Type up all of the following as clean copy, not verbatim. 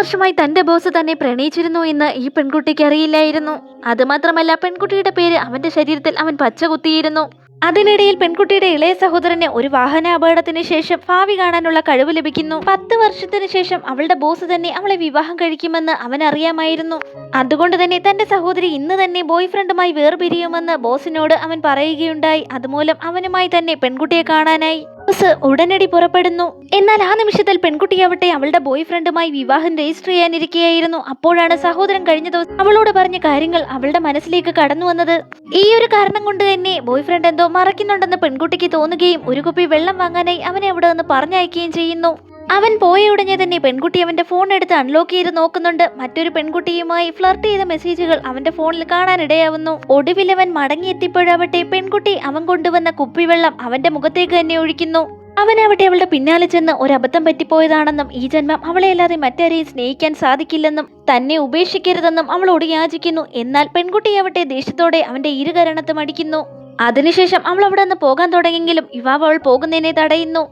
വർഷമായി തന്റെ ബോസ് തന്നെ പ്രണയിച്ചിരുന്നു എന്ന് ഈ പെൺകുട്ടിക്ക് അറിയില്ലായിരുന്നു. അതുമാത്രമല്ല, പെൺകുട്ടിയുടെ പേര് അവന്റെ ശരീരത്തിൽ അവൻ പച്ച കുത്തിയിരുന്നു. അതിനിടയിൽ പെൺകുട്ടിയുടെ ഇളയ സഹോദരന് ഒരു വാഹന അപകടത്തിന് ശേഷം ഭാവി കാണാനുള്ള കഴിവ് ലഭിക്കുന്നു. 10 വർഷത്തിന് ശേഷം അവളുടെ ബോസ് തന്നെ അവളെ വിവാഹം കഴിക്കുമെന്ന് അവൻ അറിയാമായിരുന്നു. അതുകൊണ്ട് തന്നെ തന്റെ സഹോദരി ഇന്ന് തന്നെ ബോയ് ഫ്രണ്ടുമായി വേർപിരിയുമെന്ന് ബോസിനോട് അവൻ പറയുകയുണ്ടായി. അതുമൂലം അവനുമായി തന്നെ പെൺകുട്ടിയെ കാണാനായി ബോസ് ഉടനടി പുറപ്പെടുന്നു. എന്നാൽ ആ നിമിഷത്തിൽ പെൺകുട്ടിയാവട്ടെ അവളുടെ ബോയ് ഫ്രണ്ടുമായി വിവാഹം രജിസ്റ്റർ ചെയ്യാനിരിക്കുകയായിരുന്നു. അപ്പോഴാണ് സഹോദരൻ കഴിഞ്ഞ ദിവസം അവളോട് പറഞ്ഞ കാര്യങ്ങൾ അവളുടെ മനസ്സിലേക്ക് കടന്നു വന്നത്. ഈ ഒരു കാരണം കൊണ്ട് തന്നെ ബോയ് ഫ്രണ്ട് എന്തോ മറക്കുന്നുണ്ടെന്ന് പെൺകുട്ടിക്ക് തോന്നുകയും ഒരു കുപ്പി വെള്ളം വാങ്ങാനായി അവനെ അവിടെ നിന്ന് പറഞ്ഞയക്കുകയും ചെയ്യുന്നു. അവൻ പോയ ഉടനെ തന്നെ പെൺകുട്ടി അവന്റെ ഫോൺ എടുത്ത് അൺലോക്ക് ചെയ്ത് നോക്കുന്നുണ്ട്. മറ്റൊരു പെൺകുട്ടിയുമായി ഫ്ലർട്ട് ചെയ്ത മെസ്സേജുകൾ അവന്റെ ഫോണിൽ കാണാനിടയാവുന്നു. ഒടുവിൽ അവൻ മടങ്ങിയെത്തിയപ്പോഴാവട്ടെ പെൺകുട്ടി അവൻ കൊണ്ടുവന്ന കുപ്പിവെള്ളം അവന്റെ മുഖത്തേക്ക് തന്നെ ഒഴിക്കുന്നു. അവനാവട്ടെ അവളുടെ പിന്നാലെ ചെന്ന് ഒരബദ്ധം പറ്റിപ്പോയതാണെന്നും ഈ ജന്മം അവളെ അല്ലാതെ മറ്റാരെയും സ്നേഹിക്കാൻ സാധിക്കില്ലെന്നും തന്നെ ഉപേക്ഷിക്കരുതെന്നും അവളോട് യാചിക്കുന്നു. എന്നാൽ പെൺകുട്ടിയാവട്ടെ ദേഷ്യത്തോടെ അവന്റെ ഇരുകരണത്തും അടിക്കുന്നു. അതിനുശേഷം അവൾ അവിടെ നിന്ന് പോകാൻ തുടങ്ങിയെങ്കിലും യുവാവ് അവൾ പോകുന്നതിനെ തടയുന്നു.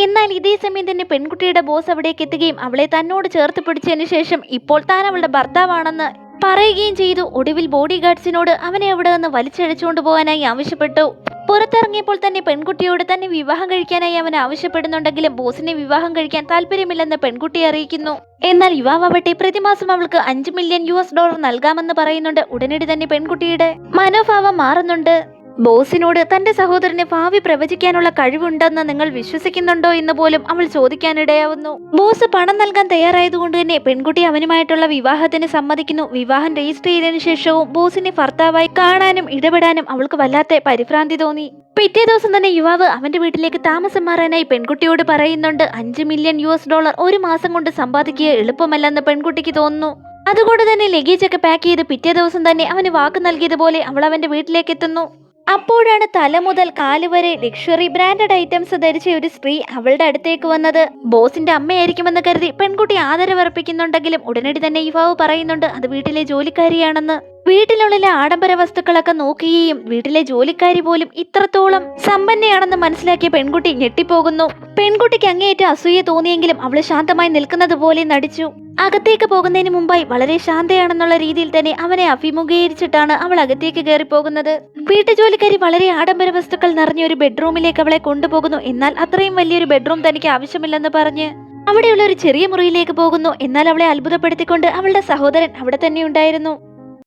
എന്നാൽ ഇതേ സമയം തന്നെ പെൺകുട്ടിയുടെ ബോസ് അവിടേക്ക് എത്തുകയും അവളെ തന്നോട് ചേർത്ത് പിടിച്ചതിന് ശേഷം ഇപ്പോൾ താൻ അവളുടെ ഭർത്താവാണെന്ന് പറയുകയും ചെയ്തു. ഒടുവിൽ ബോഡി ഗാർഡ്സിനോട് അവനെ അവിടെ നിന്ന് വലിച്ചഴിച്ചുകൊണ്ട് പോകാനായി ആവശ്യപ്പെട്ടു. പുറത്തിറങ്ങിയപ്പോൾ തന്നെ പെൺകുട്ടിയോട് തന്നെ വിവാഹം കഴിക്കാനായി അവൻ ആവശ്യപ്പെടുന്നുണ്ടെങ്കിലും ബോസിനെ വിവാഹം കഴിക്കാൻ താല്പര്യമില്ലെന്ന് പെൺകുട്ടിയെ അറിയിക്കുന്നു. എന്നാൽ യുവാവട്ടെ പ്രതിമാസം അവൾക്ക് $5 മില്യൺ നൽകാമെന്ന് പറയുന്നുണ്ട്. ഉടനടി തന്നെ പെൺകുട്ടിയുടെ മനോഭാവം മാറുന്നുണ്ട്. ബോസിനോട് തന്റെ സഹോദരന് ഭാവി പ്രവചിക്കാനുള്ള കഴിവുണ്ടെന്ന് നിങ്ങൾ വിശ്വസിക്കുന്നുണ്ടോ എന്ന് പോലും അവൾ ചോദിക്കാനിടയാവുന്നു. ബോസ് പണം നൽകാൻ തയ്യാറായതുകൊണ്ട് തന്നെ പെൺകുട്ടി അവനുമായിട്ടുള്ള വിവാഹത്തിന് സമ്മതിക്കുന്നു. വിവാഹം രജിസ്റ്റർ ചെയ്തതിനു ശേഷവും ബോസിനെ ഭർത്താവായി കാണാനും ഇടപെടാനും അവൾക്ക് വല്ലാത്ത പരിഭ്രാന്തി തോന്നി. പിറ്റേ ദിവസം തന്നെ യുവാവ് അവന്റെ വീട്ടിലേക്ക് താമസം മാറാനായി പെൺകുട്ടിയോട് പറയുന്നുണ്ട്. $5 മില്യൺ ഒരു മാസം കൊണ്ട് സമ്പാദിക്കുക എളുപ്പമല്ലെന്ന് പെൺകുട്ടിക്ക് തോന്നുന്നു. അതുകൊണ്ട് തന്നെ ലഗേജ് ഒക്കെ പാക്ക് ചെയ്ത് പിറ്റേ ദിവസം തന്നെ അവന് വാക്ക് നൽകിയതുപോലെ അവൾ അവന്റെ വീട്ടിലേക്ക് എത്തുന്നു. അപ്പോഴാണ് തല മുതൽ കാല് വരെ ലക്ഷറി ബ്രാൻഡഡ് ഐറ്റംസ് ധരിച്ച ഒരു സ്ത്രീ അവളുടെ അടുത്തേക്ക് വന്നത്. ബോസിന്റെ അമ്മയായിരിക്കുമെന്ന് കരുതി പെൺകുട്ടി ആദരവർപ്പിക്കുന്നുണ്ടെങ്കിലും ഉടനടി തന്നെ യുവാവ് പറയുന്നുണ്ട് അത് വീട്ടിലെ ജോലിക്കാരിയാണെന്ന്. വീട്ടിലുള്ള ആഡംബര വസ്തുക്കളൊക്കെ നോക്കുകയും വീട്ടിലെ ജോലിക്കാരി പോലും ഇത്രത്തോളം സമ്പന്നയാണെന്ന് മനസ്സിലാക്കിയ പെൺകുട്ടി ഞെട്ടിപ്പോകുന്നു. പെൺകുട്ടിക്ക് അങ്ങേയറ്റ അസൂയ തോന്നിയെങ്കിലും അവള് ശാന്തമായി നിൽക്കുന്നത് പോലെ നടിച്ചു. അകത്തേക്ക് പോകുന്നതിന് മുമ്പായി വളരെ ശാന്തയാണെന്നുള്ള രീതിയിൽ തന്നെ അവനെ അഭിമുഖീകരിച്ചിട്ടാണ് അവൾ അകത്തേക്ക് കയറി പോകുന്നത്. വീട്ടുജോലിക്കാരി വളരെ ആഡംബര വസ്തുക്കൾ നിറഞ്ഞ ഒരു ബെഡ്റൂമിലേക്ക് അവളെ കൊണ്ടുപോകുന്നു. എന്നാൽ അത്രയും വലിയൊരു ബെഡ്റൂം തനിക്ക് ആവശ്യമില്ലെന്ന് പറഞ്ഞ് അവിടെയുള്ള ഒരു ചെറിയ മുറിയിലേക്ക് പോകുന്നു. എന്നാൽ അവളെ അത്ഭുതപ്പെടുത്തിക്കൊണ്ട് അവളുടെ സഹോദരൻ അവിടെ തന്നെ ഉണ്ടായിരുന്നു.